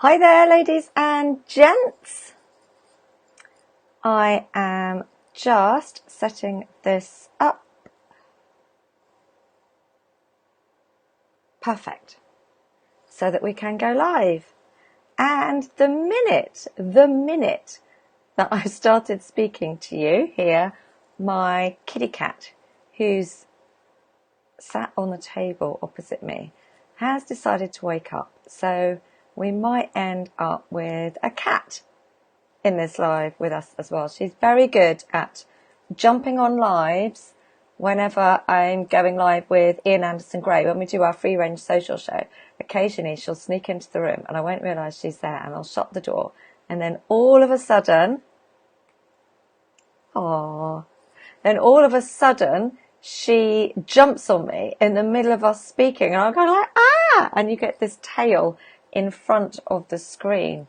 Hi there, ladies and gents. I am just setting this up. Perfect. So that we can go live. And the minute that I started speaking to you here, my kitty cat, who's sat on the table opposite me, has decided to wake up. So we might end up with a cat in this live with us as well. She's very good at jumping on lives whenever I'm going live with Ian Anderson Gray. When we do our free range social show, occasionally she'll sneak into the room and I won't realise she's there, and I'll shut the door, and then all of a sudden she jumps on me in the middle of us speaking, and I'm going like, ah, and you get this tail in front of the screen.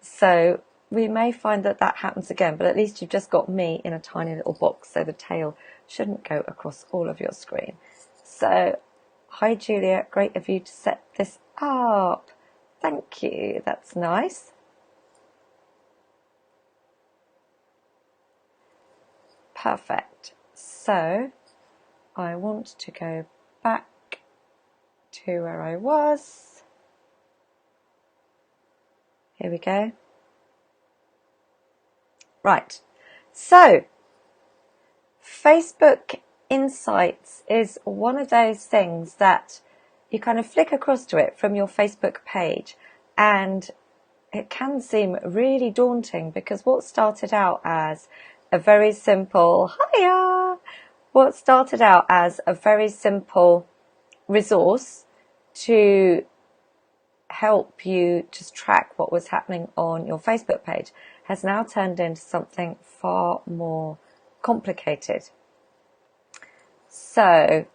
So we may find that happens again, but at least you've just got me in a tiny little box, so the tail shouldn't go across all of your screen. So, hi Julia, great of you to set this up. Thank you, that's nice. Perfect. So, I want to go back to where I was. Here we go. Right, so Facebook Insights is one of those things that you kind of flick across to it from your Facebook page, and it can seem really daunting because what started out as a very simple resource to help you just track what was happening on your Facebook page has now turned into something far more complicated. So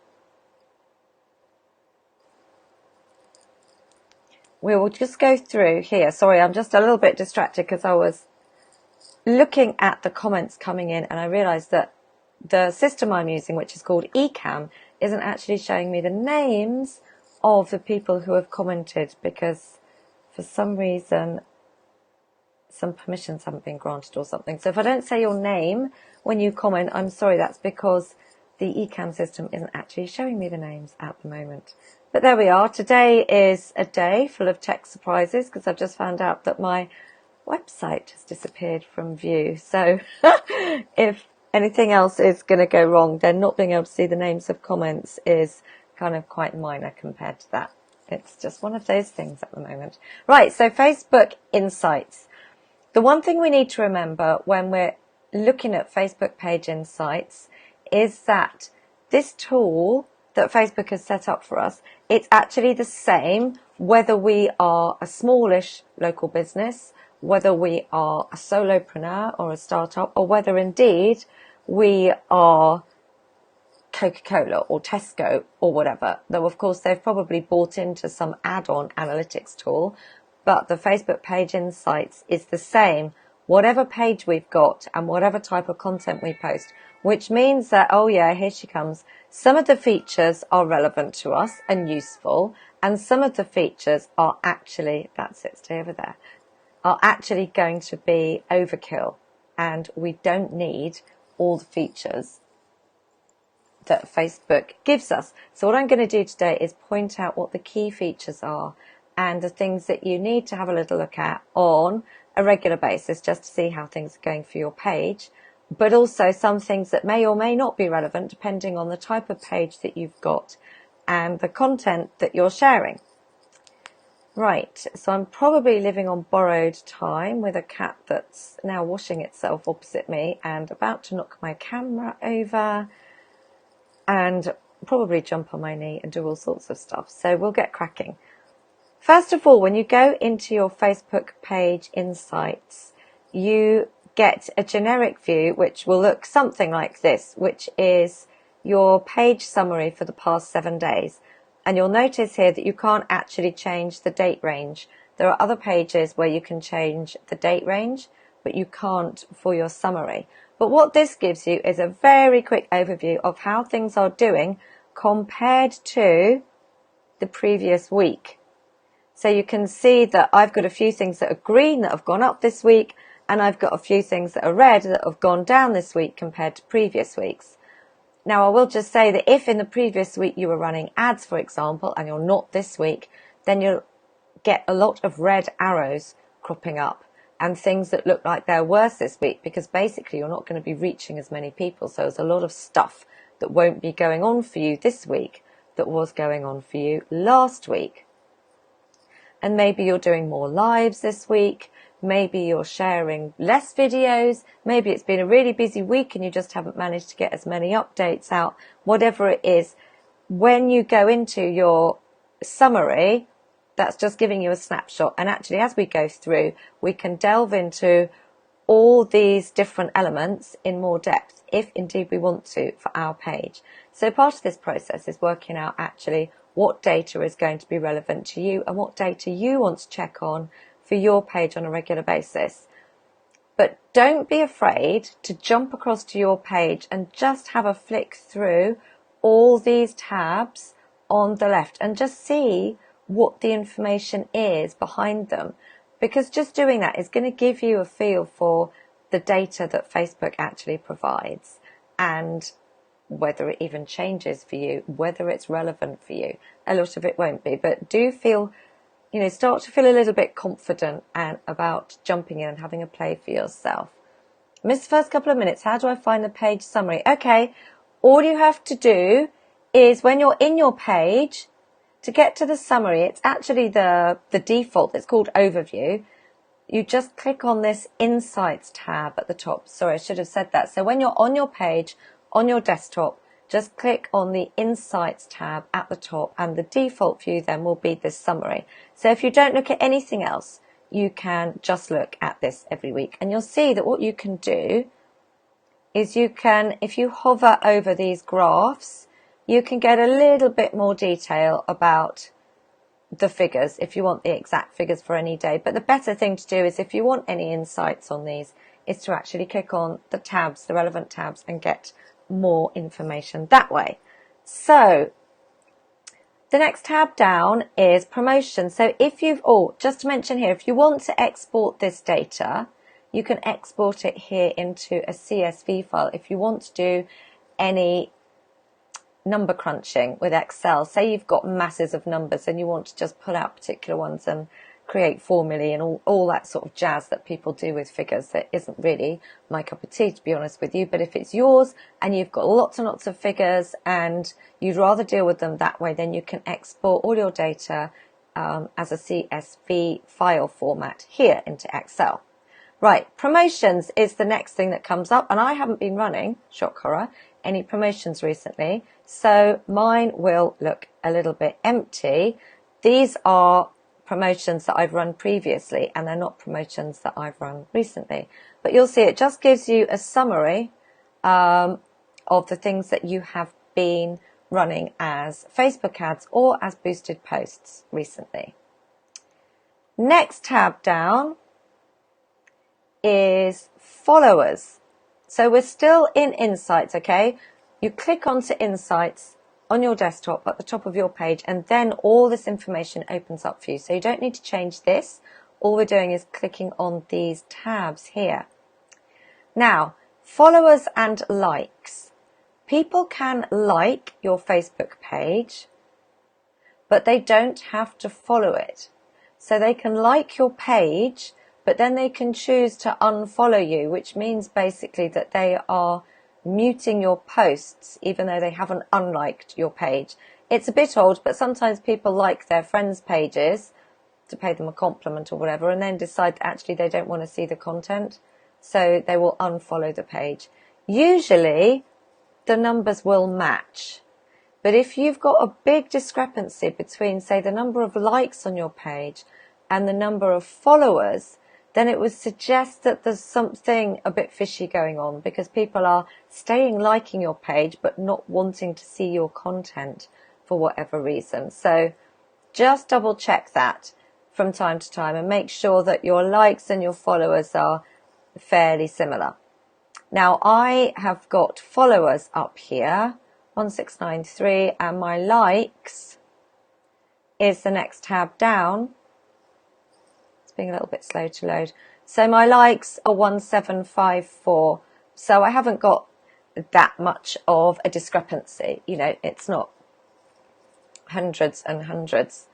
we will just go through here. Sorry, I'm just a little bit distracted because I was looking at the comments coming in and I realized that the system I'm using, which is called Ecamm, isn't actually showing me the names of the people who have commented because for some reason some permissions haven't been granted or something. So if I don't say your name when you comment, I'm sorry, that's because the Ecamm system isn't actually showing me the names at the moment. But there we are. Today is a day full of tech surprises because I've just found out that my website has disappeared from view. So if anything else is going to go wrong, then not being able to see the names of comments is kind of quite minor compared to that. It's just one of those things at the moment. Right, so Facebook Insights. The one thing we need to remember when we're looking at Facebook page insights is that this tool that Facebook has set up for us, it's actually the same whether we are a smallish local business, whether we are a solopreneur or a startup, or whether indeed we are Coca-Cola or Tesco or whatever. Though of course they've probably bought into some add-on analytics tool, but the Facebook page insights is the same whatever page we've got and whatever type of content we post, which means that, oh yeah, here she comes, some of the features are relevant to us and useful, and some of the features are actually, that's it, stay over there, are actually going to be overkill, and we don't need all the features that Facebook gives us. So what I'm going to do today is point out what the key features are and the things that you need to have a little look at on a regular basis just to see how things are going for your page, but also some things that may or may not be relevant depending on the type of page that you've got and the content that you're sharing. Right, so I'm probably living on borrowed time with a cat that's now washing itself opposite me and about to knock my camera over and probably jump on my knee and do all sorts of stuff. So we'll get cracking. First of all, when you go into your Facebook page insights, you get a generic view which will look something like this, which is your page summary for the past 7 days. And you'll notice here that you can't actually change the date range. There are other pages where you can change the date range, but you can't for your summary. But what this gives you is a very quick overview of how things are doing compared to the previous week. So you can see that I've got a few things that are green that have gone up this week, and I've got a few things that are red that have gone down this week compared to previous weeks. Now, I will just say that if in the previous week you were running ads, for example, and you're not this week, then you'll get a lot of red arrows cropping up and things that look like they're worse this week, because basically you're not going to be reaching as many people. So there's a lot of stuff that won't be going on for you this week that was going on for you last week. And maybe you're doing more lives this week. Maybe you're sharing less videos. Maybe it's been a really busy week and you just haven't managed to get as many updates out. Whatever it is, when you go into your summary, that's just giving you a snapshot. And actually, as we go through, we can delve into all these different elements in more depth, if indeed we want to, for our page. So part of this process is working out actually what data is going to be relevant to you and what data you want to check on for your page on a regular basis. But don't be afraid to jump across to your page and just have a flick through all these tabs on the left and just see what the information is behind them. Because just doing that is going to give you a feel for the data that Facebook actually provides and whether it even changes for you, whether it's relevant for you. A lot of it won't be, but do feel, start to feel a little bit confident and about jumping in and having a play for yourself. Missed the first couple of minutes. How do I find the page summary? Okay, all you have to do is when you're in your page, to get to the summary, it's actually the default. It's called Overview. You just click on this Insights tab at the top. Sorry, I should have said that. So when you're on your page, on your desktop, just click on the Insights tab at the top, and the default view then will be this summary. So if you don't look at anything else, you can just look at this every week. And you'll see that what you can do is you can, if you hover over these graphs, you can get a little bit more detail about the figures if you want the exact figures for any day. But the better thing to do is, if you want any insights on these, is to actually click on the tabs, the relevant tabs, and get more information that way. So the next tab down is promotion. So if you've, just to mention here, if you want to export this data, you can export it here into a CSV file. If you want to do any number crunching with Excel, say you've got masses of numbers and you want to just pull out particular ones and create formulae and all that sort of jazz that people do with figures, that isn't really my cup of tea, to be honest with you. But if it's yours and you've got lots and lots of figures and you'd rather deal with them that way, then you can export all your data as a CSV file format here into Excel. Right, promotions is the next thing that comes up, and I haven't been running, shock horror, any promotions recently, so mine will look a little bit empty. These are promotions that I've run previously, and they're not promotions that I've run recently. But you'll see it just gives you a summary of the things that you have been running as Facebook ads or as boosted posts recently. Next tab down is followers. So we're still in Insights, okay? You click onto Insights on your desktop at the top of your page, and then all this information opens up for you. So you don't need to change this. All we're doing is clicking on these tabs here. Now, followers and likes. People can like your Facebook page, but they don't have to follow it. So they can like your page, but then they can choose to unfollow you, which means basically that they are muting your posts even though they haven't unliked your page. It's a bit odd, but sometimes people like their friends' pages to pay them a compliment or whatever, and then decide that actually they don't want to see the content, so they will unfollow the page. Usually the numbers will match, but if you've got a big discrepancy between, say, the number of likes on your page and the number of followers, then it would suggest that there's something a bit fishy going on, because people are staying liking your page but not wanting to see your content for whatever reason. So just double check that from time to time and make sure that your likes and your followers are fairly similar. Now I have got followers up here, 1693, and my likes is the next tab down, being a little bit slow to load. So my likes are 1754. So I haven't got that much of a discrepancy. You know, it's not hundreds and hundreds.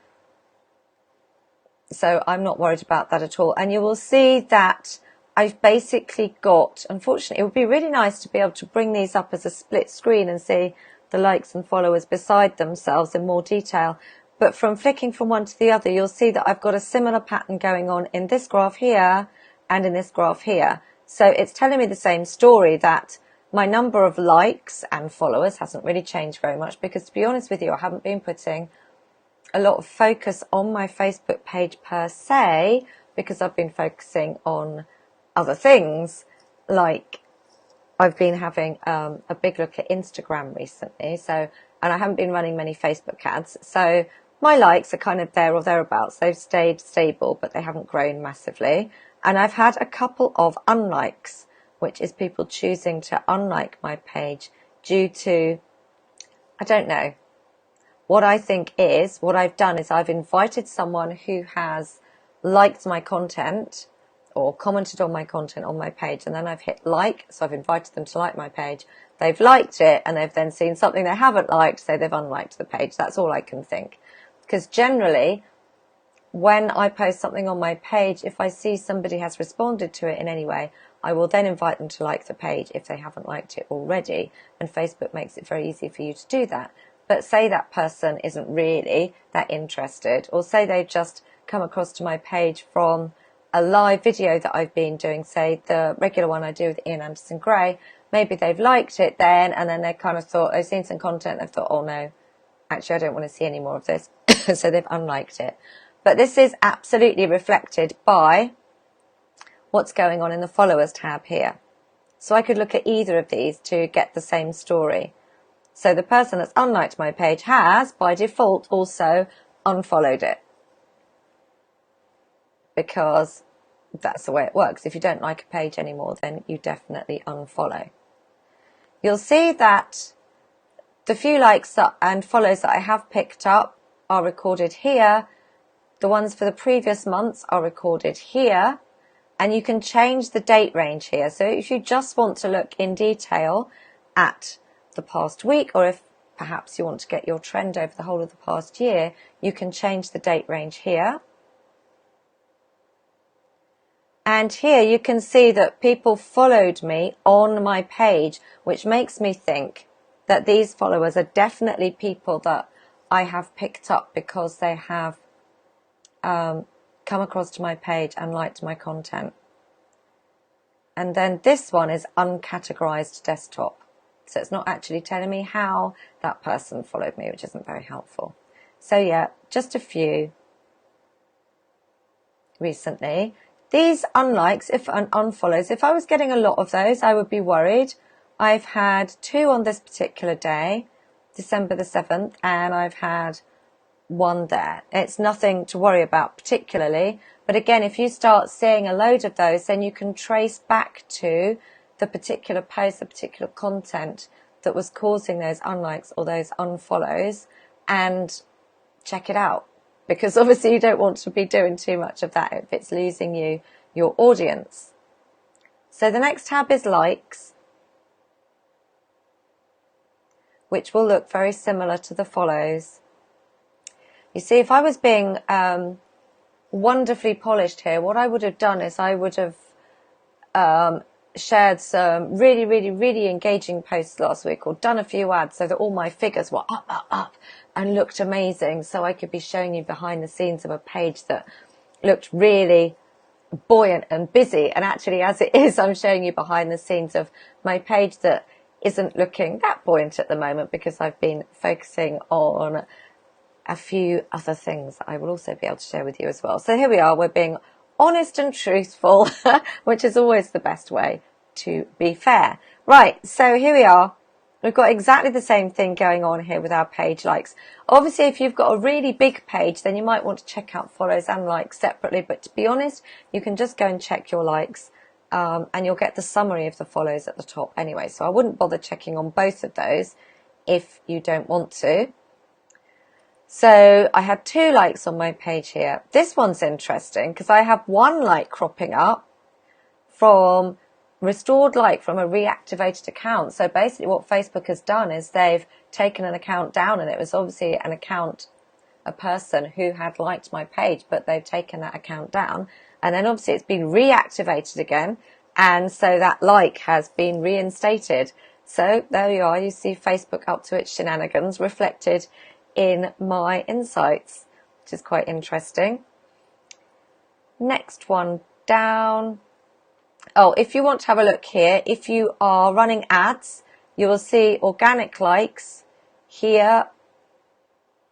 So I'm not worried about that at all. And you will see that I've basically got, unfortunately, it would be really nice to be able to bring these up as a split screen and see the likes and followers beside themselves in more detail. But from flicking from one to the other, you'll see that I've got a similar pattern going on in this graph here and in this graph here. So it's telling me the same story, that my number of likes and followers hasn't really changed very much, because to be honest with you, I haven't been putting a lot of focus on my Facebook page per se, because I've been focusing on other things. Like I've been having a big look at Instagram recently, and I haven't been running many Facebook ads, so my likes are kind of there or thereabouts. They've stayed stable, but they haven't grown massively. And I've had a couple of unlikes, which is people choosing to unlike my page due to, I don't know. What I think is, what I've done is I've invited someone who has liked my content or commented on my content on my page, and then I've hit like, so I've invited them to like my page. They've liked it, and they've then seen something they haven't liked, so they've unliked the page. That's all I can think. Because generally, when I post something on my page, if I see somebody has responded to it in any way, I will then invite them to like the page if they haven't liked it already, and Facebook makes it very easy for you to do that. But say that person isn't really that interested, or say they've just come across to my page from a live video that I've been doing, say the regular one I do with Ian Anderson Gray, maybe they've liked it then, and then they kind of thought, they've seen some content, they've thought, oh no, actually I don't want to see any more of this, so they've unliked it. But this is absolutely reflected by what's going on in the followers tab here. So I could look at either of these to get the same story. So the person that's unliked my page has, by default, also unfollowed it, because that's the way it works. If you don't like a page anymore, then you definitely unfollow. You'll see that the few likes and follows that I have picked up are recorded here. The ones for the previous months are recorded here, and you can change the date range here. So if you just want to look in detail at the past week, or if perhaps you want to get your trend over the whole of the past year, you can change the date range here. And here you can see that people followed me on my page, which makes me think that these followers are definitely people that I have picked up because they have come across to my page and liked my content. And then this one is uncategorized desktop. So it's not actually telling me how that person followed me, which isn't very helpful. So yeah, just a few recently. These unlikes and unfollows, if I was getting a lot of those, I would be worried. I've had 2 on this particular day, December the 7th, and I've had 1 there. It's nothing to worry about particularly. But again, if you start seeing a load of those, then you can trace back to the particular post, the particular content that was causing those unlikes or those unfollows, and check it out. Because obviously you don't want to be doing too much of that if it's losing you your audience. So the next tab is likes, which will look very similar to the follows. You see, if I was being wonderfully polished here, what I would have done is I would have shared some really engaging posts last week, or done a few ads so that all my figures were up and looked amazing, so I could be showing you behind the scenes of a page that looked really buoyant and busy. And actually, as it is, I'm showing you behind the scenes of my page that isn't looking that buoyant at the moment, because I've been focusing on a few other things that I will also be able to share with you as well. So here we are, we're being honest and truthful, which is always the best way to be fair. Right, so here we are. We've got exactly the same thing going on here with our page likes. Obviously, if you've got a really big page, then you might want to check out follows and likes separately. But to be honest, you can just go and check your likes, and you'll get the summary of the follows at the top anyway. So I wouldn't bother checking on both of those if you don't want to. So I had 2 likes on my page here. This one's interesting because I have 1 like cropping up from restored like from a reactivated account. So basically what Facebook has done is they've taken an account down, and it was obviously an account, a person who had liked my page, but they've taken that account down, and then obviously it's been reactivated again, and so that like has been reinstated. So there you are, you see Facebook up to its shenanigans reflected in my insights, which is quite interesting. Next one down. Oh, if you want to have a look here, if you are running ads, you will see organic likes here.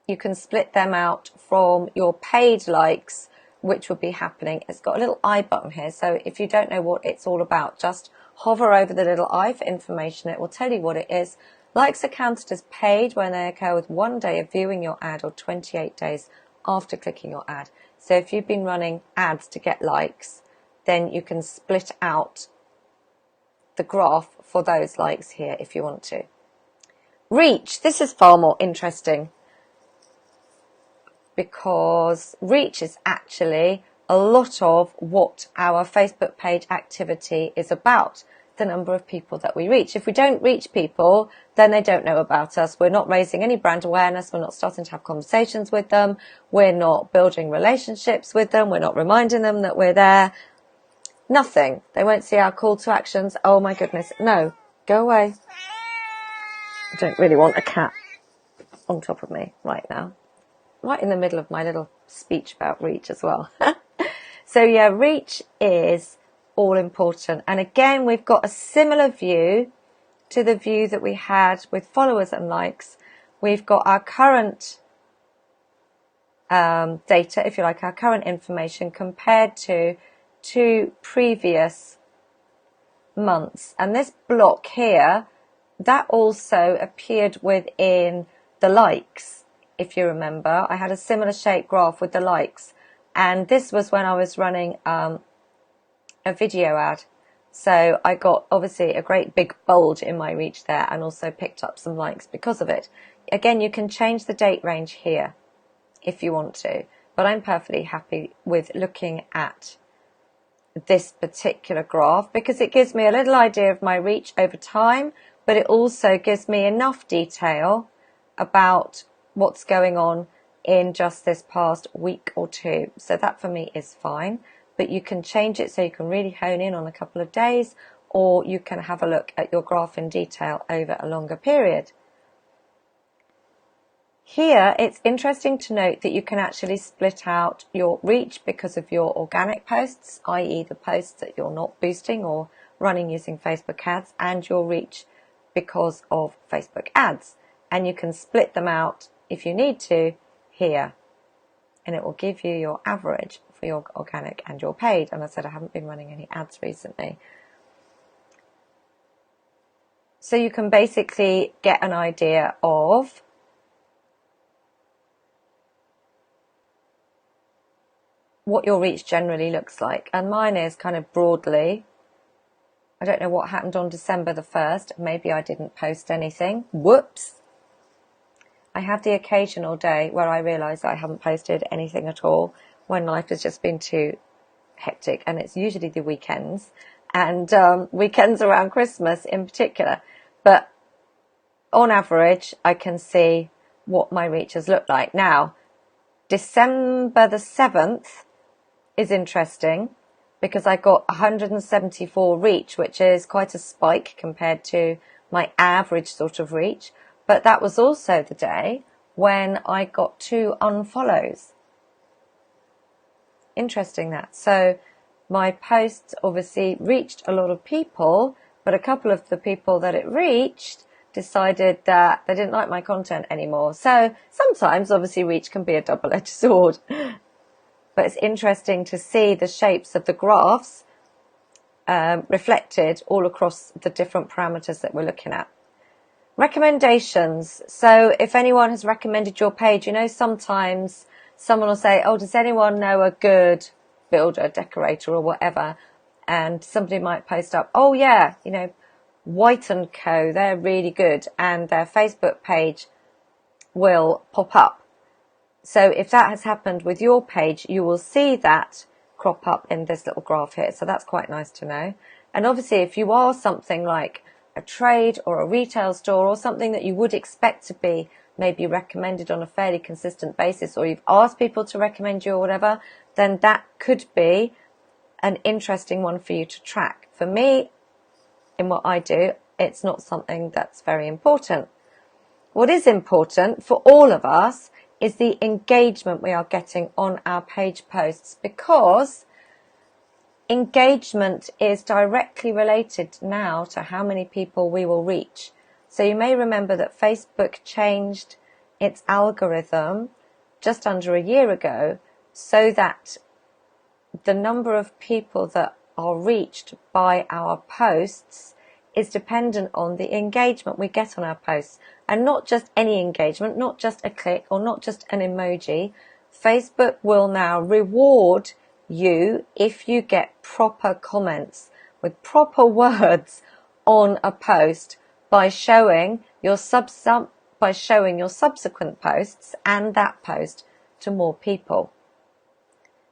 You can split them out from your paid likes, which would be happening. It's got a little I button here, so if you don't know what it's all about, just hover over the little I for information. It will tell you what it is. Likes are counted as paid when they occur with 1 day of viewing your ad or 28 days after clicking your ad. So if you've been running ads to get likes, then you can split out the graph for those likes here if you want to. Reach, this is far more interesting, because reach is actually a lot of what our Facebook page activity is about, the number of people that we reach. If we don't reach people, then they don't know about us. We're not raising any brand awareness. We're not starting to have conversations with them. We're not building relationships with them. We're not reminding them that we're there. Nothing. They won't see our call to actions. Oh my goodness. No, go away. I don't really want a cat on top of me right now. Right in the middle of my little speech about reach as well. So yeah, reach is all important. And again, we've got a similar view to the view that we had with followers and likes. We've got our current data, if you like, our current information compared to 2 previous months. And this block here, that also appeared within the likes. If you remember, I had a similar shape graph with the likes, and this was when I was running a video ad. So I got obviously a great big bulge in my reach there, and also picked up some likes because of it. Again, you can change the date range here if you want to, but I'm perfectly happy with looking at this particular graph because it gives me a little idea of my reach over time, but it also gives me enough detail about what's going on in just this past week or 2. So that for me is fine, but you can change it so you can really hone in on a couple of days, or you can have a look at your graph in detail over a longer period. Here, it's interesting to note that you can actually split out your reach because of your organic posts, i.e. the posts that you're not boosting or running using Facebook ads, and your reach because of Facebook ads. And you can split them out if you need to here, and it will give you your average for your organic and your paid. And I said I haven't been running any ads recently. So you can basically get an idea of what your reach generally looks like. And mine is kind of broadly, I don't know what happened on December the 1st. Maybe I didn't post anything. Whoops. I have the occasional day where I realise I haven't posted anything at all when life has just been too hectic, and it's usually the weekends, and weekends around Christmas in particular. But on average, I can see what my reach has looked like. Now, December the 7th is interesting because I got 174 reach, which is quite a spike compared to my average sort of reach. But that was also the day when I got 2 unfollows. Interesting that. So my posts obviously reached a lot of people, but a couple of the people that it reached decided that they didn't like my content anymore. So sometimes obviously reach can be a double-edged sword. But it's interesting to see the shapes of the graphs reflected all across the different parameters that we're looking at. Recommendations. So if anyone has recommended your page, you know, sometimes someone will say, oh, does anyone know a good builder, decorator or whatever? And somebody might post up, oh yeah, you know, White & Co, they're really good, and their Facebook page will pop up. So if that has happened with your page, you will see that crop up in this little graph here. So that's quite nice to know. And obviously, if you are something like a trade or a retail store or something that you would expect to be maybe recommended on a fairly consistent basis, or you've asked people to recommend you or whatever, then that could be an interesting one for you to track. For me, in what I do, it's not something that's very important. What is important for all of us is the engagement we are getting on our page posts, because engagement is directly related now to how many people we will reach. So you may remember that Facebook changed its algorithm just under a year ago so that the number of people that are reached by our posts is dependent on the engagement we get on our posts, and not just any engagement, not just a click or not just an emoji. Facebook will now reward you if you get proper comments with proper words on a post by showing your subsequent posts and that post to more people.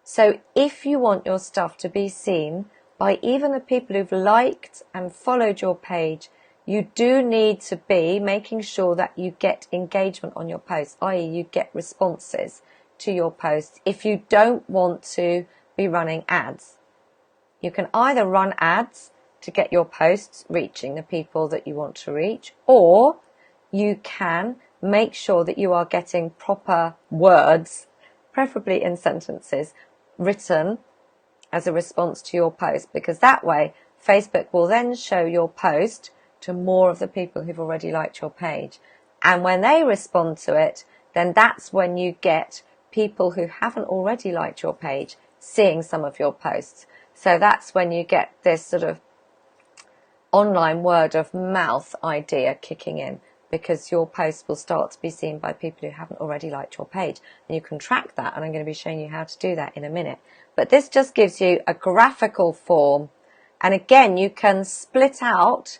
So if you want your stuff to be seen by even the people who've liked and followed your page, you do need to be making sure that you get engagement on your posts, i.e. you get responses to your posts if you don't want to be running ads. You can either run ads to get your posts reaching the people that you want to reach, or you can make sure that you are getting proper words, preferably in sentences, written as a response to your post, because that way Facebook will then show your post to more of the people who've already liked your page. And when they respond to it, then that's when you get people who haven't already liked your page seeing some of your posts. So that's when you get this sort of online word of mouth idea kicking in, because your posts will start to be seen by people who haven't already liked your page. And you can track that, and I'm going to be showing you how to do that in a minute. But this just gives you a graphical form. And again, you can split out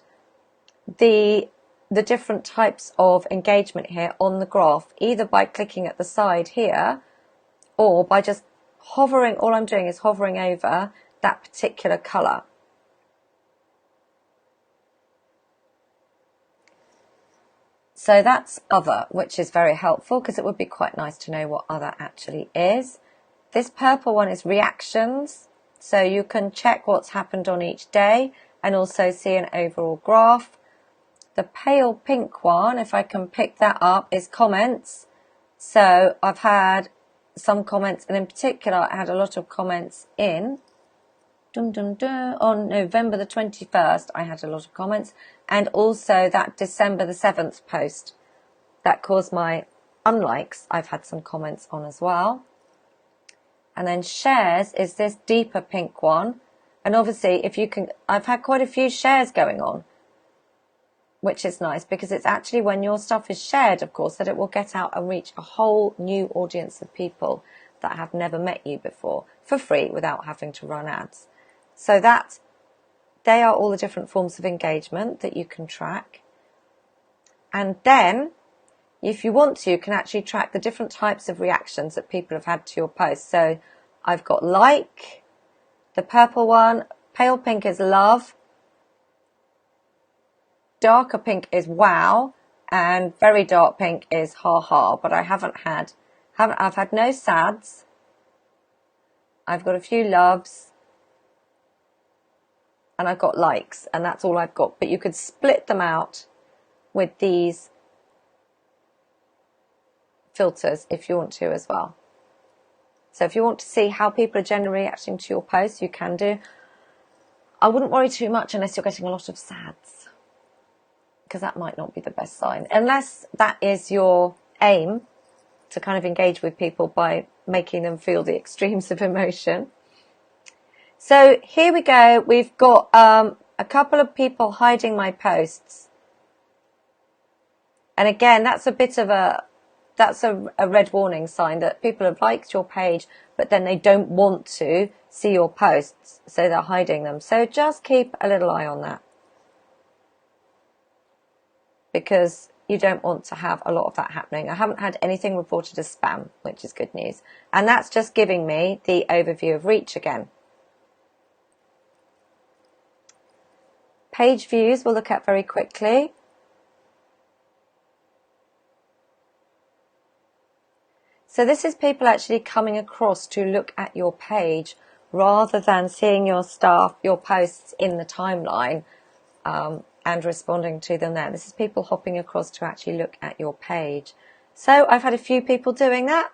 the different types of engagement here on the graph, either by clicking at the side here or by just hovering. All I'm doing is hovering over that particular colour. So that's other, which is very helpful because it would be quite nice to know what other actually is. This purple one is reactions. So you can check what's happened on each day and also see an overall graph. The pale pink one, if I can pick that up, is comments. So I've had some comments, and in particular I had a lot of comments in on November the 21st. I had a lot of comments, and also that December the 7th post that caused my unlikes, I've had some comments on as well. And then shares is this deeper pink one, and obviously if you can, I've had quite a few shares going on, which is nice because it's actually when your stuff is shared, of course, that it will get out and reach a whole new audience of people that have never met you before for free without having to run ads. So that they are all the different forms of engagement that you can track. And then if you want to, you can actually track the different types of reactions that people have had to your post. So I've got like, the purple one, pale pink is love, darker pink is wow, and very dark pink is ha ha. But I I've had no sads. I've got a few loves, and I've got likes, and that's all I've got. But you could split them out with these filters if you want to as well. So if you want to see how people are generally reacting to your posts, you can do. I wouldn't worry too much unless you're getting a lot of sads, because that might not be the best sign, unless that is your aim, to kind of engage with people by making them feel the extremes of emotion. So here we go. We've got a couple of people hiding my posts. And again, that's a bit of a red warning sign that people have liked your page, but then they don't want to see your posts, so they're hiding them. So just keep a little eye on that, because you don't want to have a lot of that happening. I haven't had anything reported as spam, which is good news. And that's just giving me the overview of reach again. Page views we'll look at very quickly. So this is people actually coming across to look at your page rather than seeing your stuff, your posts in the timeline and responding to them there. This is people hopping across to actually look at your page. So I've had a few people doing that,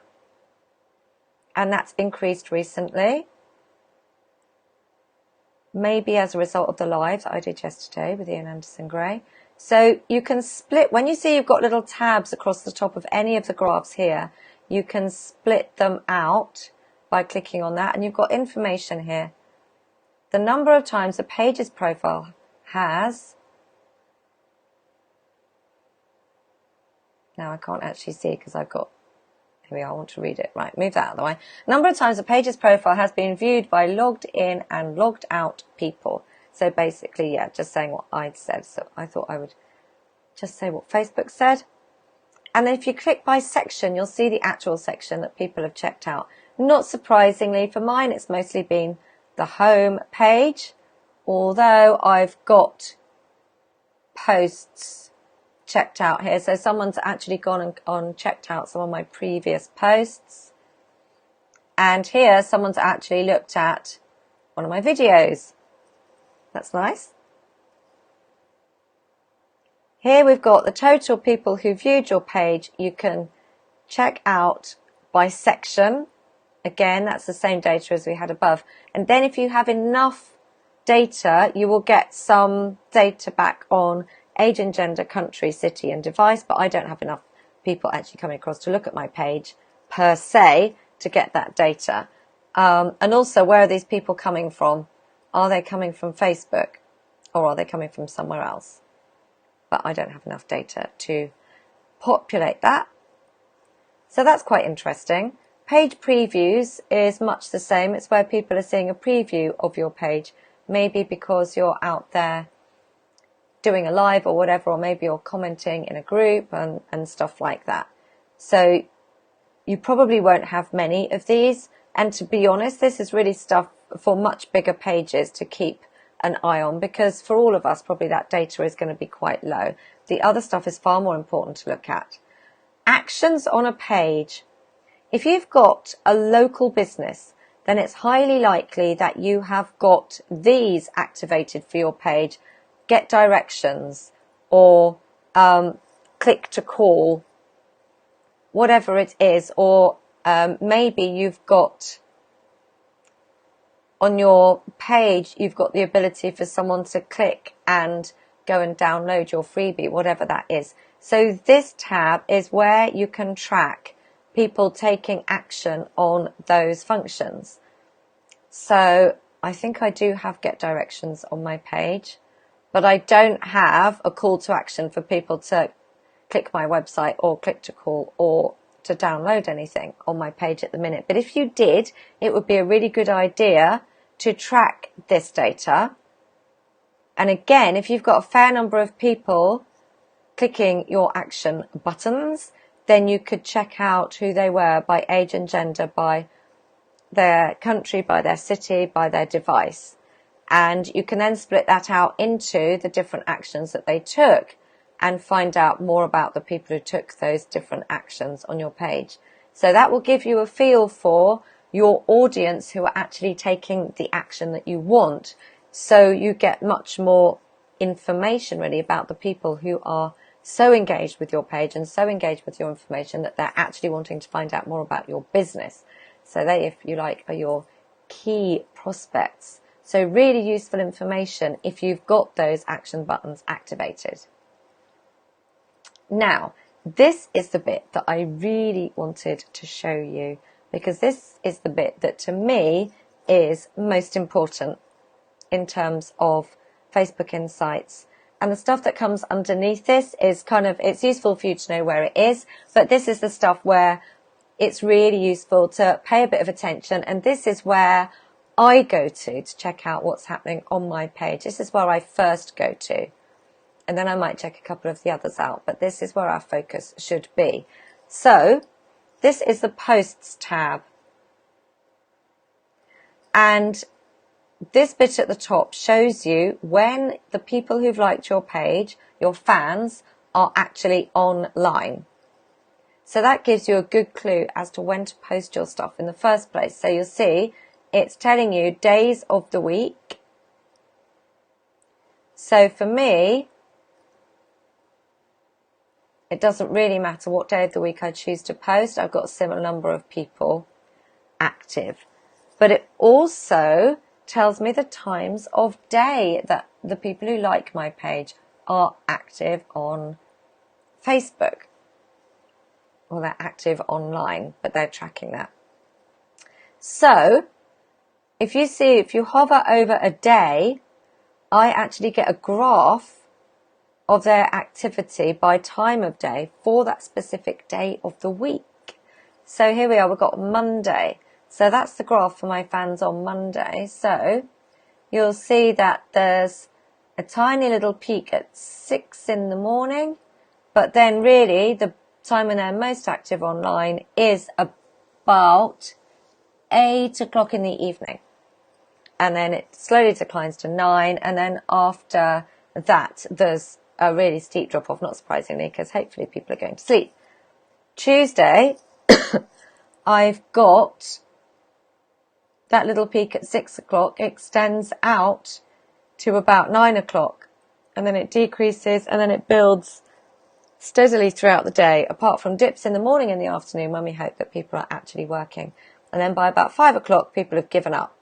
and that's increased recently. Maybe as a result of the live that I did yesterday with Ian Anderson Gray. So you can split, when you see you've got little tabs across the top of any of the graphs here, you can split them out by clicking on that, and you've got information here. The number of times a page's profile has, now I can't actually see because I've got, here we are, I want to read it. Right, move that out of the way. Number of times a page's profile has been viewed by logged in and logged out people. So basically, yeah, just saying what I'd said. So I thought I would just say what Facebook said. And then if you click by section, you'll see the actual section that people have checked out. Not surprisingly, for mine, it's mostly been the home page, although I've got posts checked out here. So someone's actually gone and checked out some of my previous posts. And here, someone's actually looked at one of my videos. That's nice. Here we've got the total people who viewed your page. You can check out by section. Again, that's the same data as we had above. And then if you have enough data, you will get some data back on age and gender, country, city and device. But I don't have enough people actually coming across to look at my page per se to get that data. And also, where are these people coming from? Are they coming from Facebook or are they coming from somewhere else? But I don't have enough data to populate that. So that's quite interesting. Page previews is much the same. It's where people are seeing a preview of your page, maybe because you're out there doing a live or whatever, or maybe you're commenting in a group and stuff like that. So you probably won't have many of these. And to be honest, this is really stuff for much bigger pages to keep an eye on, because for all of us, probably that data is going to be quite low. The other stuff is far more important to look at. Actions on a page. If you've got a local business, then it's highly likely that you have got these activated for your page. Get directions or click to call, whatever it is, or maybe you've got on your page, you've got the ability for someone to click and go and download your freebie, whatever that is. So this tab is where you can track people taking action on those functions. So I think I do have get directions on my page, but I don't have a call to action for people to click my website or click to call or to download anything on my page at the minute. But if you did, it would be a really good idea to track this data. And again, if you've got a fair number of people clicking your action buttons, then you could check out who they were by age and gender, by their country, by their city, by their device. And you can then split that out into the different actions that they took and find out more about the people who took those different actions on your page. So that will give you a feel for your audience who are actually taking the action that you want. So you get much more information really about the people who are so engaged with your page and so engaged with your information that they're actually wanting to find out more about your business. So they, if you like, are your key prospects. So really useful information if you've got those action buttons activated. Now, this is the bit that I really wanted to show you, because this is the bit that to me is most important in terms of Facebook Insights. And the stuff that comes underneath this is kind of, it's useful for you to know where it is, but this is the stuff where it's really useful to pay a bit of attention. And this is where I go to check out what's happening on my page. This is where I first go to. and then I might check a couple of the others out, but this is where our focus should be. So this is the posts tab, and this bit at the top shows you when the people who've liked your page, your fans, are actually online. So that gives you a good clue as to when to post your stuff in the first place. So you'll see it's telling you days of the week. So for me, it doesn't really matter what day of the week I choose to post. I've got a similar number of people active. But it also tells me the times of day that the people who like my page are active on Facebook. Well, they're active online, but they're tracking that. So if you hover over a day, I actually get a graph of their activity by time of day for that specific day of the week. So here we are, we've got Monday. So that's the graph for my fans on Monday. So you'll see that there's a tiny little peak at 6 in the morning, but then really the time when they're most active online is about 8 o'clock in the evening. And then it slowly declines to 9. And then after that, there's a really steep drop off, not surprisingly, because hopefully people are going to sleep. Tuesday, I've got that little peak at 6 o'clock, extends out to about 9 o'clock. And then it decreases and then it builds steadily throughout the day, apart from dips in the morning and the afternoon when we hope that people are actually working. And then by about 5 o'clock, people have given up.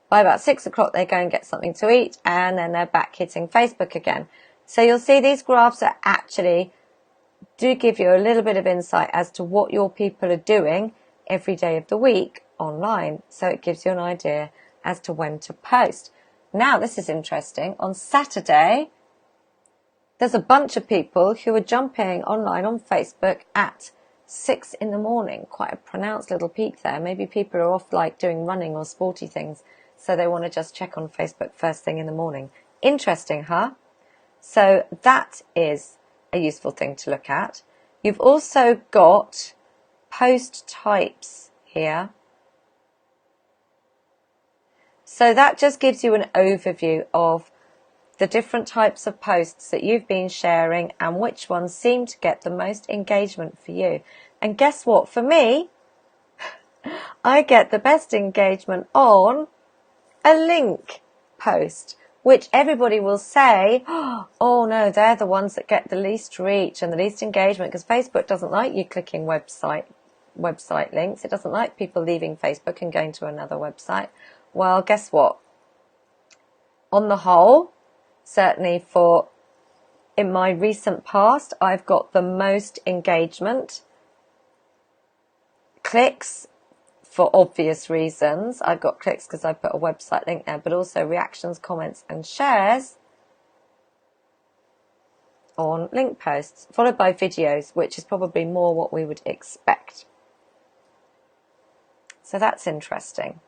By about 6 o'clock, they go and get something to eat, and then they're back hitting Facebook again. So you'll see these graphs are actually do give you a little bit of insight as to what your people are doing every day of the week online. So it gives you an idea as to when to post. Now, this is interesting. On Saturday, there's a bunch of people who are jumping online on Facebook at 6 in the morning. Quite a pronounced little peak there. Maybe people are off like doing running or sporty things, so they want to just check on Facebook first thing in the morning. Interesting, huh? So that is a useful thing to look at. You've also got post types here. So that just gives you an overview of the different types of posts that you've been sharing and which ones seem to get the most engagement for you. And guess what? For me, I get the best engagement on a link post, which everybody will say, oh no, they're the ones that get the least reach and the least engagement, because Facebook doesn't like you clicking website links. It doesn't like people leaving Facebook and going to another website. Well, guess what? On the whole, certainly in my recent past, I've got the most engagement, clicks for obvious reasons. I've got clicks because I put a website link there, but also reactions, comments and shares on link posts, followed by videos, which is probably more what we would expect. So that's interesting.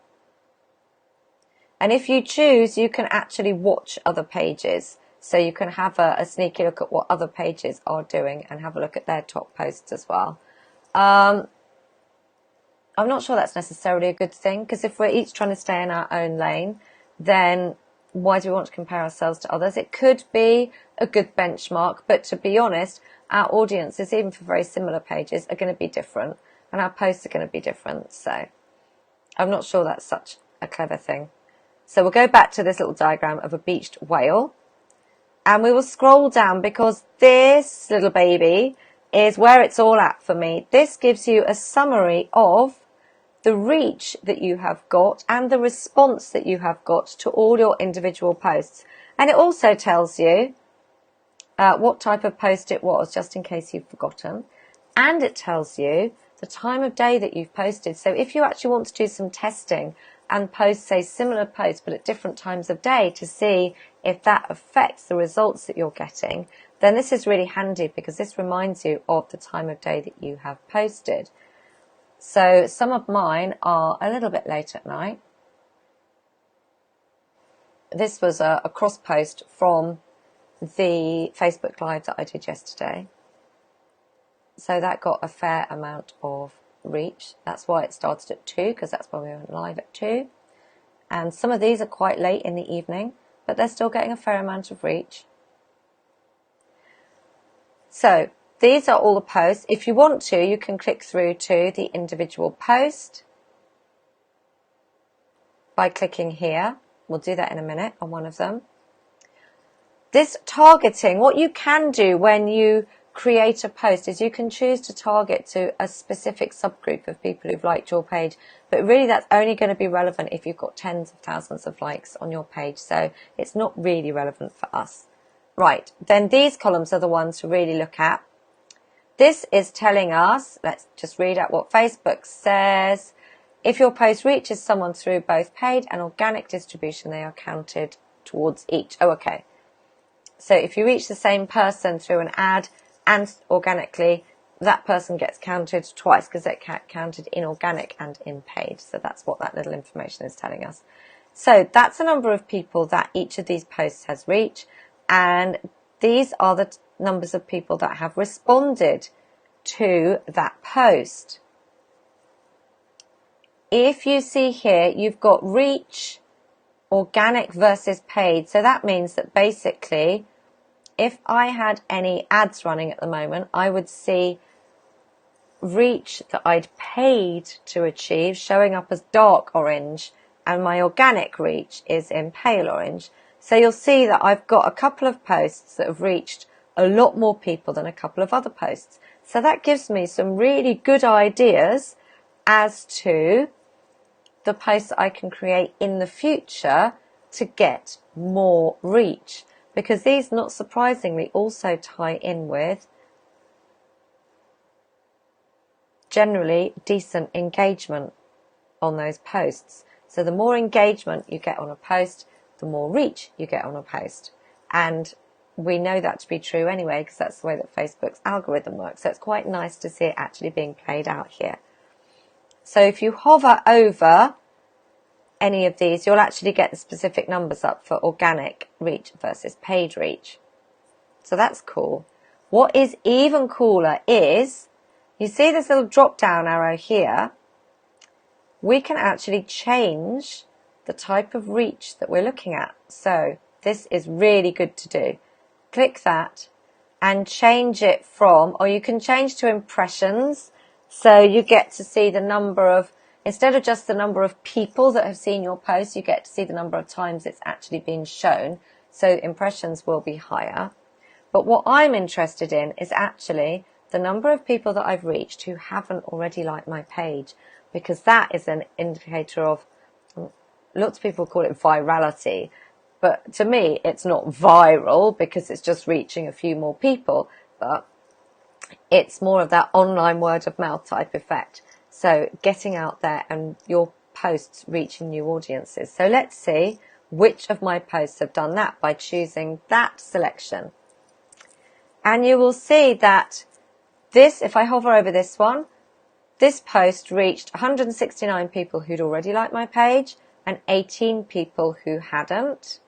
And if you choose, you can actually watch other pages. So you can have a sneaky look at what other pages are doing and have a look at their top posts as well. I'm not sure that's necessarily a good thing, because if we're each trying to stay in our own lane, then why do we want to compare ourselves to others? It could be a good benchmark, but to be honest, our audiences, even for very similar pages, are going to be different, and our posts are going to be different. So I'm not sure that's such a clever thing. So we'll go back to this little diagram of a beached whale, and we will scroll down, because this little baby is where it's all at for me. This gives you a summary of the reach that you have got and the response that you have got to all your individual posts. And it also tells you what type of post it was, just in case you've forgotten. And it tells you the time of day that you've posted. So if you actually want to do some testing and post, say, similar posts but at different times of day to see if that affects the results that you're getting, then this is really handy, because this reminds you of the time of day that you have posted. So some of mine are a little bit late at night. This was a cross post from the Facebook Live that I did yesterday. So that got a fair amount of reach. That's why it started at 2, because that's when we went live at 2. And some of these are quite late in the evening, but they're still getting a fair amount of reach. So these are all the posts. If you want to, you can click through to the individual post by clicking here. We'll do that in a minute on one of them. This targeting, what you can do when you create a post is you can choose to target to a specific subgroup of people who've liked your page, but really that's only going to be relevant if you've got tens of thousands of likes on your page, so it's not really relevant for us. Right, then these columns are the ones to really look at. This is telling us, let's just read out what Facebook says. If your post reaches someone through both paid and organic distribution, they are counted towards each. Oh, okay. So if you reach the same person through an ad and organically, that person gets counted twice because they get counted in organic and in paid. So that's what that little information is telling us. So that's the number of people that each of these posts has reached. And these are the numbers of people that have responded to that post. If you see here, you've got reach, organic versus paid. So that means that basically, if I had any ads running at the moment, I would see reach that I'd paid to achieve showing up as dark orange, and my organic reach is in pale orange. So you'll see that I've got a couple of posts that have reached a lot more people than a couple of other posts. So that gives me some really good ideas as to the posts that I can create in the future to get more reach. Because these, not surprisingly, also tie in with generally decent engagement on those posts. So the more engagement you get on a post, the more reach you get on a post. And we know that to be true anyway, because that's the way that Facebook's algorithm works. So it's quite nice to see it actually being played out here. So if you hover over any of these, you'll actually get the specific numbers up for organic reach versus paid reach. So that's cool. What is even cooler is, you see this little drop down arrow here, we can actually change the type of reach that we're looking at. So this is really good to do. Click that and change it from, or you can change to impressions, so you get to see the number of, instead of just the number of people that have seen your post, you get to see the number of times it's actually been shown. So impressions will be higher. But what I'm interested in is actually the number of people that I've reached who haven't already liked my page, because that is an indicator of, lots of people call it virality, but to me it's not viral because it's just reaching a few more people, but it's more of that online word of mouth type effect. So getting out there and your posts reaching new audiences. So let's see which of my posts have done that by choosing that selection. And you will see that this, if I hover over this one, this post reached 169 people who'd already liked my page and 18 people who hadn't.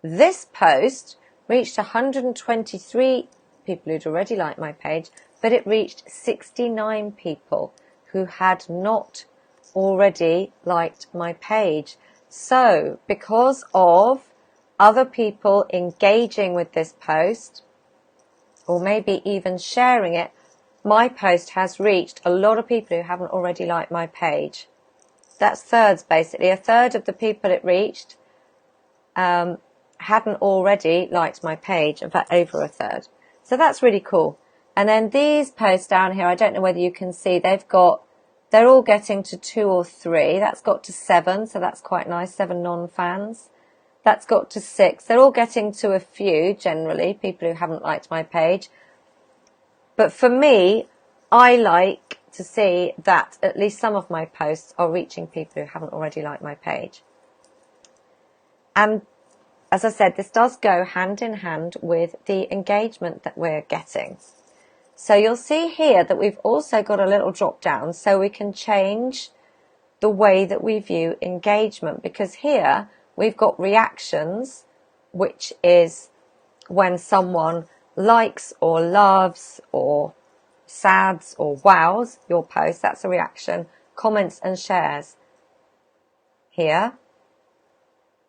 This post reached 123 people who'd already liked my page, but it reached 69 people who had not already liked my page. So because of other people engaging with this post, or maybe even sharing it, my post has reached a lot of people who haven't already liked my page. That's thirds basically. A third of the people it reached hadn't already liked my page, in fact over a third. So that's really cool. And then these posts down here, I don't know whether you can see, they're all getting to 2 or 3. That's got to 7, so that's quite nice, 7 non-fans. That's got to 6. They're all getting to a few, generally, people who haven't liked my page. But for me, I like to see that at least some of my posts are reaching people who haven't already liked my page. And as I said, this does go hand in hand with the engagement that we're getting. So you'll see here that we've also got a little drop down so we can change the way that we view engagement, because here we've got reactions, which is when someone likes or loves or sads or wows your post. That's a reaction. Comments and shares here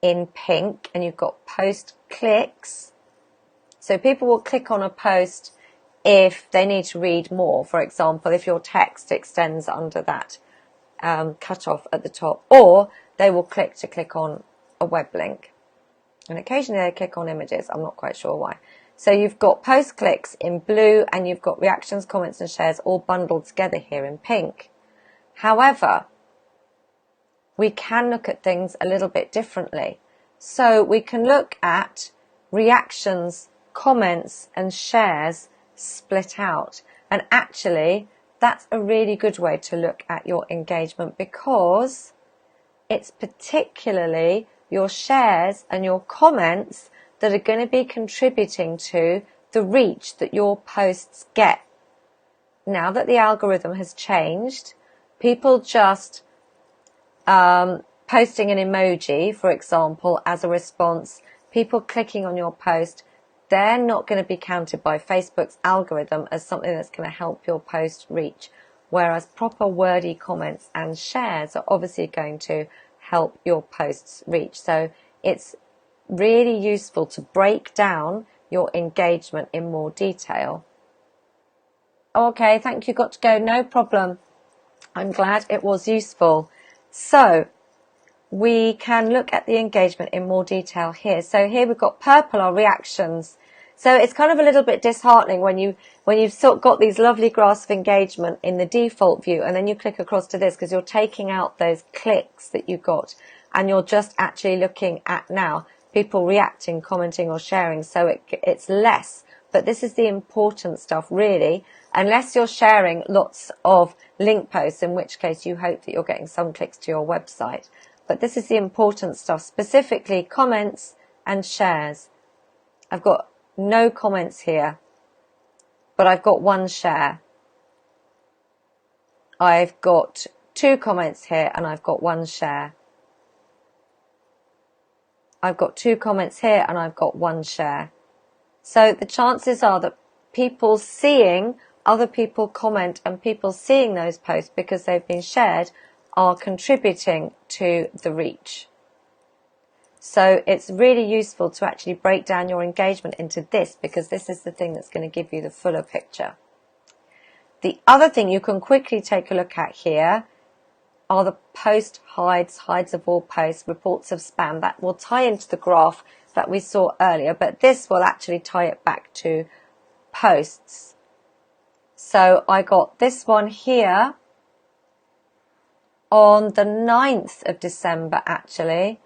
in pink, and you've got post clicks. So people will click on a post if they need to read more. For example, if your text extends under that cutoff at the top, or they will click on a web link. And occasionally they click on images. I'm not quite sure why. So you've got post clicks in blue, and you've got reactions, comments and shares all bundled together here in pink. However, we can look at things a little bit differently. So we can look at reactions, comments and shares split out. And actually, that's a really good way to look at your engagement, because it's particularly your shares and your comments that are going to be contributing to the reach that your posts get. Now that the algorithm has changed, people just posting an emoji, for example, as a response, people clicking on your post, they're not going to be counted by Facebook's algorithm as something that's going to help your post reach. Whereas proper wordy comments and shares are obviously going to help your posts reach. So it's really useful to break down your engagement in more detail. Okay, thank you, got to go, no problem. I'm glad it was useful. So we can look at the engagement in more detail here. So here we've got purple are reactions. So it's kind of a little bit disheartening when you've sort of got these lovely graphs of engagement in the default view, and then you click across to this, because you're taking out those clicks that you got, and you're just actually looking at now people reacting, commenting or sharing. So it's less. But this is the important stuff, really, unless you're sharing lots of link posts, in which case you hope that you're getting some clicks to your website. But this is the important stuff, specifically comments and shares. I've got no comments here, but I've got one share. I've got 2 comments here, and I've got 1 share. I've got 2 comments here, and I've got 1 share. So the chances are that people seeing other people comment and people seeing those posts because they've been shared are contributing to the reach. So it's really useful to actually break down your engagement into this, because this is the thing that's going to give you the fuller picture. The other thing you can quickly take a look at here are the post hides of all posts, reports of spam. That will tie into the graph that we saw earlier, but this will actually tie it back to posts. So I got this one here on the 9th of December, actually,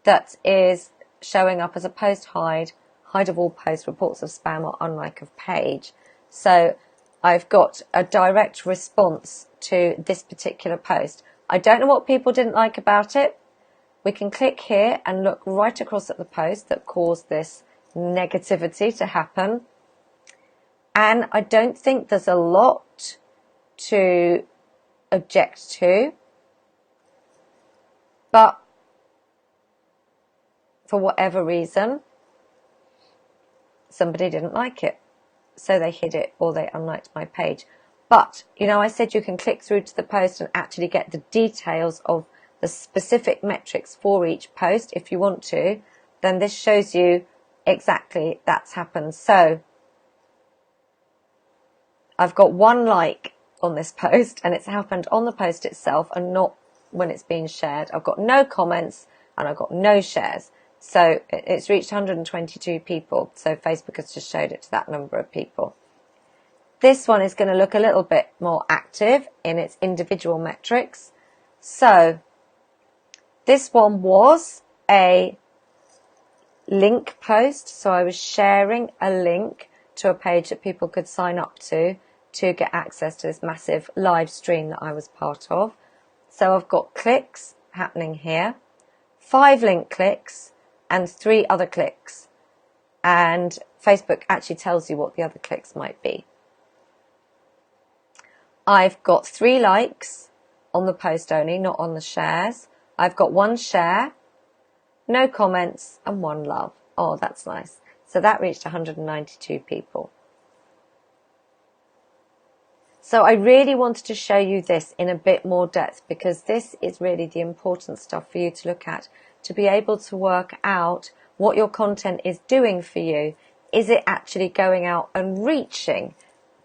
that is showing up as a post hide of all posts, reports of spam or unlike of page. So I've got a direct response to this particular post. I don't know what people didn't like about it. We can click here and look right across at the post that caused this negativity to happen. And I don't think there's a lot to object to. But for whatever reason, somebody didn't like it. So they hid it or they unliked my page. But, you know, I said you can click through to the post and actually get the details of the specific metrics for each post if you want to. Then this shows you exactly that's happened. So I've got 1 like on this post, and it's happened on the post itself and not when it's being shared. I've got no comments and I've got no shares. So it's reached 122 people. So Facebook has just showed it to that number of people. This one is going to look a little bit more active in its individual metrics. So this one was a link post. So I was sharing a link to a page that people could sign up to get access to this massive live stream that I was part of. So I've got clicks happening here, 5 link clicks and 3 other clicks. And Facebook actually tells you what the other clicks might be. I've got 3 likes on the post only, not on the shares. I've got 1 share, no comments and 1 love. Oh, that's nice. So that reached 192 people. So I really wanted to show you this in a bit more depth, because this is really the important stuff for you to look at, to be able to work out what your content is doing for you. Is it actually going out and reaching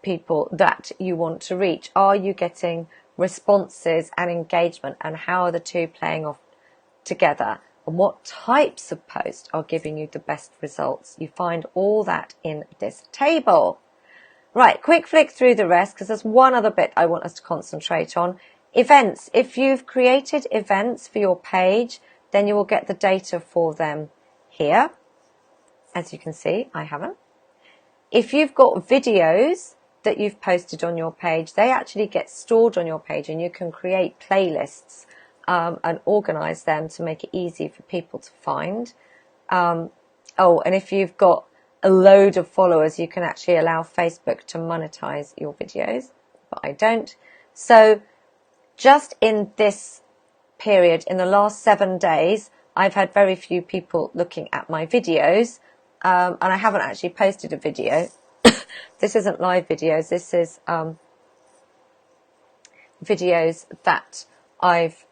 people that you want to reach? Are you getting responses and engagement, and how are the two playing off together? And what types of posts are giving you the best results? You find all that in this table. Right, quick flick through the rest, because there's one other bit I want us to concentrate on. Events. If you've created events for your page, then you will get the data for them here. As you can see, I haven't. If you've got videos that you've posted on your page, they actually get stored on your page, and you can create playlists and organize them to make it easy for people to find. And if you've got a load of followers, you can actually allow Facebook to monetize your videos, but I don't. So just in this period, in the last 7 days, I've had very few people looking at my videos, and I haven't actually posted a video. This isn't live videos, this is videos that I've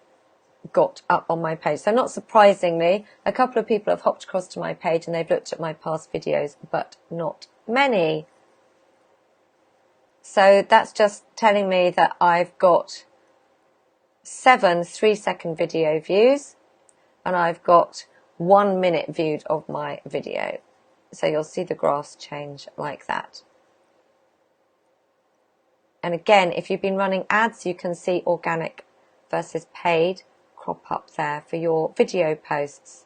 got up on my page. So not surprisingly, a couple of people have hopped across to my page and they've looked at my past videos, but not many. So that's just telling me that I've got 7 3-second video views, and I've got 1 minute viewed of my video. So you'll see the graphs change like that. And again, if you've been running ads, you can see organic versus paid crop up there for your video posts.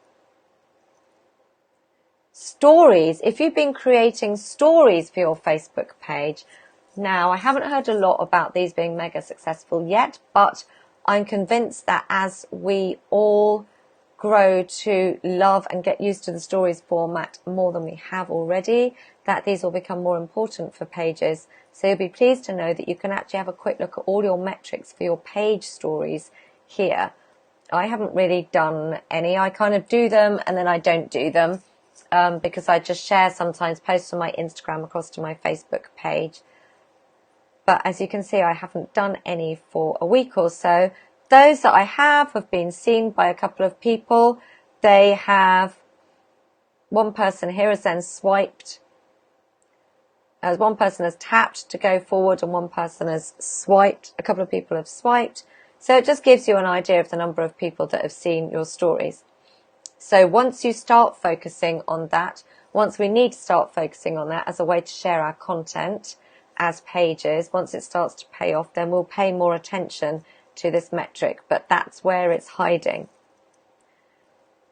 Stories. If you've been creating stories for your Facebook page, now I haven't heard a lot about these being mega successful yet, but I'm convinced that as we all grow to love and get used to the stories format more than we have already, that these will become more important for pages. So you'll be pleased to know that you can actually have a quick look at all your metrics for your page stories here. I haven't really done any. I kind of do them and then I don't do them because I just share sometimes posts from my Instagram across to my Facebook page. But as you can see, I haven't done any for a week or so. Those that I have been seen by a couple of people. They have, one person here has then swiped, as one person has tapped to go forward and one person has swiped. A couple of people have swiped. So it just gives you an idea of the number of people that have seen your stories. So once you start focusing on that, once we need to start focusing on that as a way to share our content as pages, once it starts to pay off, then we'll pay more attention to this metric, but that's where it's hiding.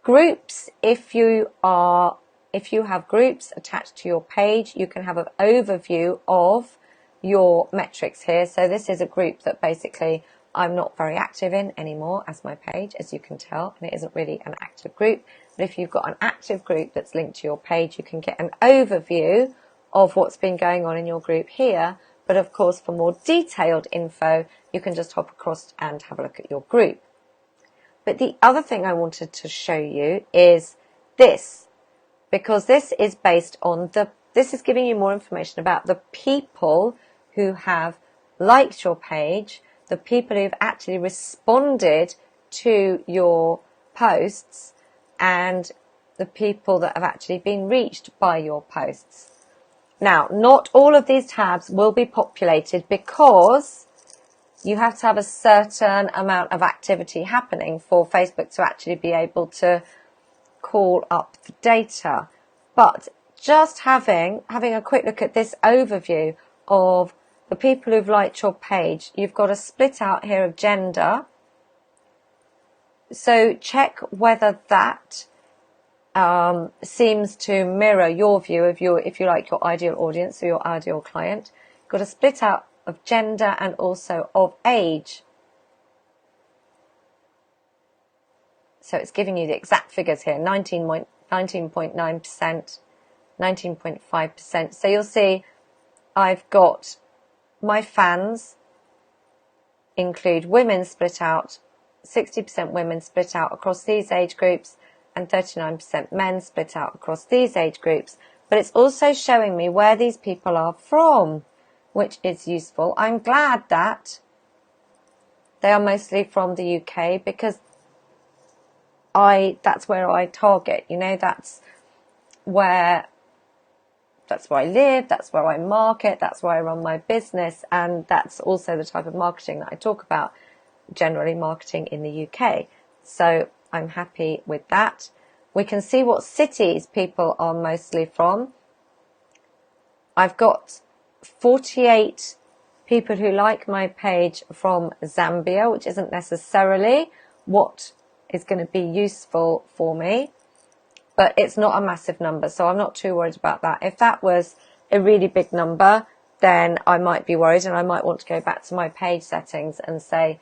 Groups, if you have groups attached to your page, you can have an overview of your metrics here. So this is a group that basically I'm not very active in anymore as my page, as you can tell, and it isn't really an active group. But if you've got an active group that's linked to your page, you can get an overview of what's been going on in your group here. But of course, for more detailed info, you can just hop across and have a look at your group. But the other thing I wanted to show you is this, because this is based on this is giving you more information about the people who have liked your page, the people who've actually responded to your posts, and the people that have actually been reached by your posts. Now, not all of these tabs will be populated because you have to have a certain amount of activity happening for Facebook to actually be able to call up the data. But just having a quick look at this overview of the people who've liked your page, you've got a split out here of gender. So check whether that seems to mirror your view of if you like your ideal audience or your ideal client. Got a split out of gender and also of age. So it's giving you the exact figures here, 19.9%, 19.5%. So you'll see I've got my fans include women split out, 60% women split out across these age groups, and 39% men split out across these age groups. but it's also showing me where these people are from, which is useful. I'm glad that they are mostly from the UK, because that's where I target, you know, that's where I live, that's where I market, that's where I run my business, and that's also the type of marketing that I talk about, generally marketing in the UK. So I'm happy with that. We can see what cities people are mostly from. I've got 48 people who like my page from Zambia, which isn't necessarily what is going to be useful for me, but it's not a massive number, so I'm not too worried about that. If that was a really big number, then I might be worried, and I might want to go back to my page settings and say,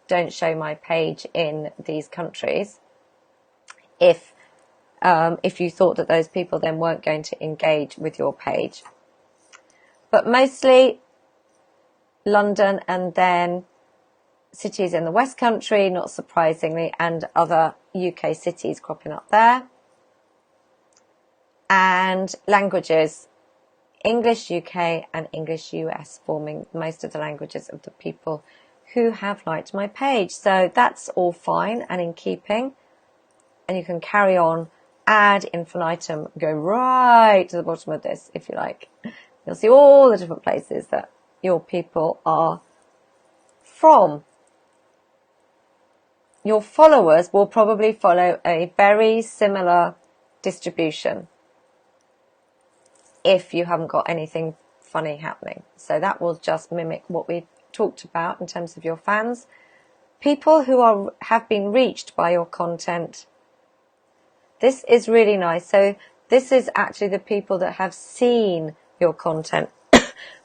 don't show my page in these countries, if you thought that those people then weren't going to engage with your page. But mostly London, and then cities in the West Country, not surprisingly, and other UK cities cropping up there. And languages, English UK and English US, forming most of the languages of the people who have liked my page. So that's all fine and in keeping. And you can carry on ad infinitum, go right to the bottom of this if you like. You'll see all the different places that your people are from. Your followers will probably follow a very similar distribution if you haven't got anything funny happening. So that will just mimic what we talked about in terms of your fans. People who have been reached by your content. This is really nice. So this is actually the people that have seen your content,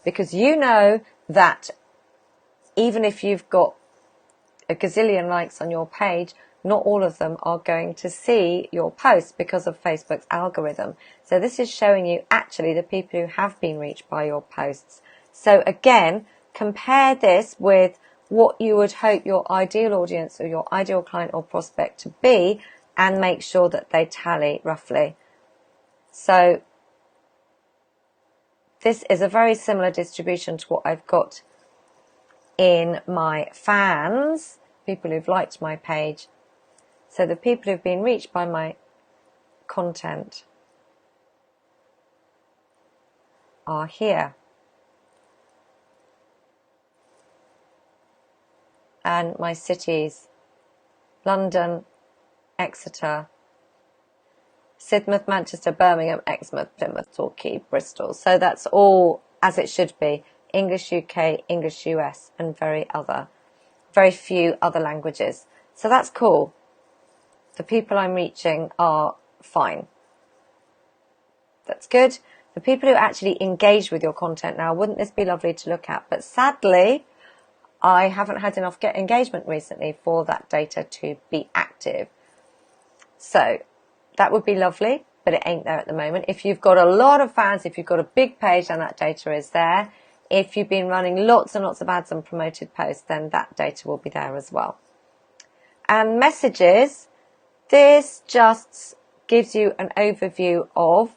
because you know that even if you've got a gazillion likes on your page, not all of them are going to see your posts because of Facebook's algorithm. So this is showing you actually the people who have been reached by your posts. So again, compare this with what you would hope your ideal audience or your ideal client or prospect to be, and make sure that they tally roughly. So this is a very similar distribution to what I've got in my fans, people who've liked my page. So the people who've been reached by my content are here. And my cities, London, Exeter, Sidmouth, Manchester, Birmingham, Exmouth, Plymouth, Torquay, Bristol. So that's all as it should be. English UK, English US, and very few other languages. So that's cool. The people I'm reaching are fine. That's good. The people who actually engage with your content now, wouldn't this be lovely to look at? But sadly, I haven't had enough engagement recently for that data to be active. So that would be lovely, but it ain't there at the moment. If you've got a lot of fans, if you've got a big page, then that data is there. If you've been running lots and lots of ads and promoted posts, then that data will be there as well. And messages, this just gives you an overview of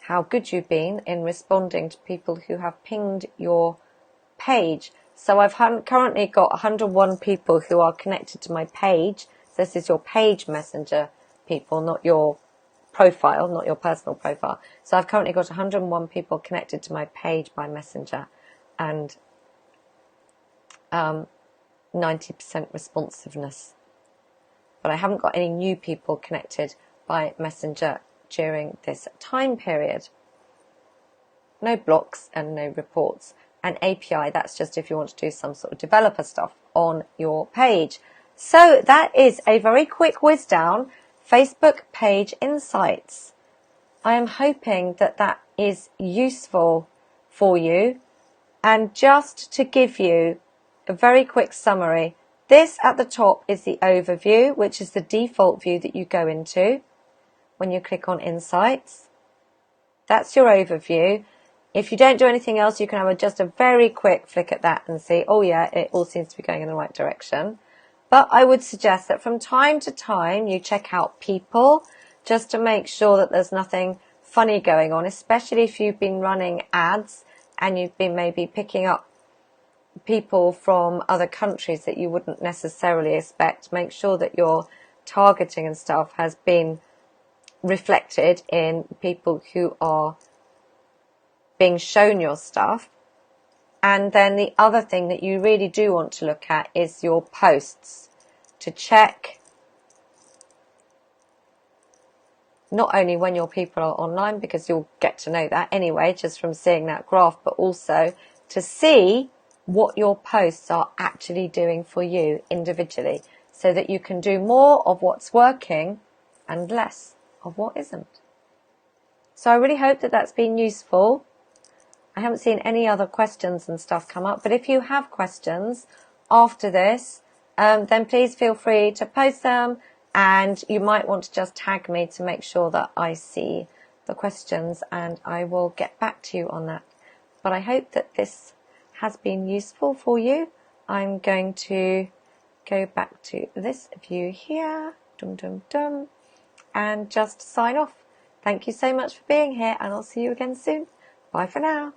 how good you've been in responding to people who have pinged your page. So I've currently got 101 people who are connected to my page. So this is your page messenger people, not your profile, not your personal profile. So I've currently got 101 people connected to my page by Messenger, and 90% responsiveness. But I haven't got any new people connected by Messenger during this time period. No blocks and no reports. And API, that's just if you want to do some sort of developer stuff on your page. So that is a very quick whiz down Facebook page insights. I am hoping that that is useful for you. And just to give you a very quick summary, this at the top is the overview, which is the default view that you go into when you click on Insights. That's your overview. If you don't do anything else, you can have just a very quick flick at that and see, oh yeah, it all seems to be going in the right direction. But I would suggest that from time to time you check out people, just to make sure that there's nothing funny going on, especially if you've been running ads and you've been maybe picking up people from other countries that you wouldn't necessarily expect. Make sure that your targeting and stuff has been reflected in people who are being shown your stuff. And then the other thing that you really do want to look at is your posts, to check not only when your people are online, because you'll get to know that anyway just from seeing that graph, but also to see what your posts are actually doing for you individually, so that you can do more of what's working and less of what isn't. So I really hope that that's been useful. I haven't seen any other questions and stuff come up, but if you have questions after this, then please feel free to post them, and you might want to just tag me to make sure that I see the questions, and I will get back to you on that. But I hope that this has been useful for you. I'm going to go back to this view here, and just sign off. Thank you so much for being here, and I'll see you again soon. Bye for now.